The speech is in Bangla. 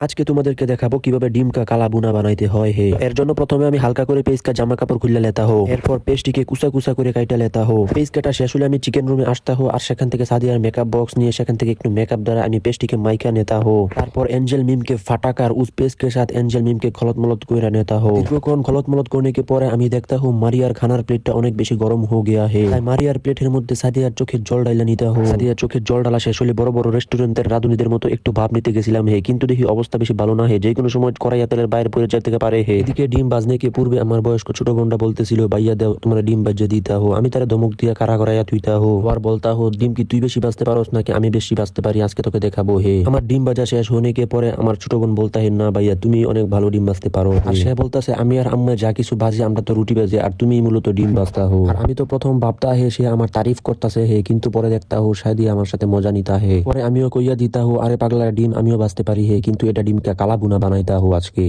আজকে তোমাদেরকে দেখাবো কিভাবে ডিম কা কালা বুনা বানাইতে হয়। এর জন্য প্রথমে আমি হালকা করে পেস্ট কা জামা কাপড় খুলে লেতা হো। এরপর পেস্টটিকে কুচা কুচা করে কাইটা লেতা হো। পেস্ট কাটা শেষ হলে আমি চিকেন রুমে আসতা হো, আর সেখান থেকে সাদিয়ার মেকআপ বক্স নিয়ে সেখান থেকে একটু মেকআপ দ্বারা আমি পেস্টটিকে মাইকা নেতা হো। তারপর एंजल मीम के फटाकार उस पेस्ट के साथ एंजल मीम के खलत मलत করে নেতা হো। দীর্ঘক্ষণ খলত মলত করনে के পরে আমি দেখতা হো মারিয়ার খানার প্লেটটা অনেক বেশি গরম হয়ে গিয়া হে। তাই মারিয়ার প্লেটের মধ্যে সাদিয়ার চোখের জল ডাইলা নিতে হো। সাদিয়ার চোখের জল ডালা শেষ হলে বড় বড় রেস্টুরেন্টের রাঁধুনিদের মতো একটু ভাব নিতে গেছিলাম কিন্তু দেখি অবস্থা বেশি ভালো না যে কোনো সময় কড়াইয়া তেলের বাইরে পড়ে যেতে পারে এদিকে ডিম বাজনে কে পূর্বে আমার বয়স্ক ছোট বোনটা বলতেছিল ভাইয়া দাও তোমার ডিম বাজে দিতা হো। আমি তারা ধমক দিয়া কারা করাইয়া তুইতা হো আর বলতা হো ডিম কি তুই বেশি বাজতে পারোস নাকি আমি বেশি বাজতে পারি, আজকে তোকে দেখাবো আমার ডিম বাজা শেষ হনে কে পরে আমার ছোট বোন বলতা না ভাইয়া তুমি অনেক ভালো ডিম বাজতে পারো। আর সে বলতাছে আমি আর আম্মা যা কিছু বাজি আমরা তো রুটি বাজে আর তুমি মূলত ডিম বাজতা হো। আর আমি তো প্রথম ভাবতা সে আমার তারিফ করতাছে কিন্তু পরে দেখতা হো শায়দি আমার সাথে মজা নিতা পরে আমিও কইয়া দিতা হো আরে পাগলা ডিম আমিও বাজতে পারি কিন্তু এটা ডিমকে কালা বুনা বানাইতা হো আজকে।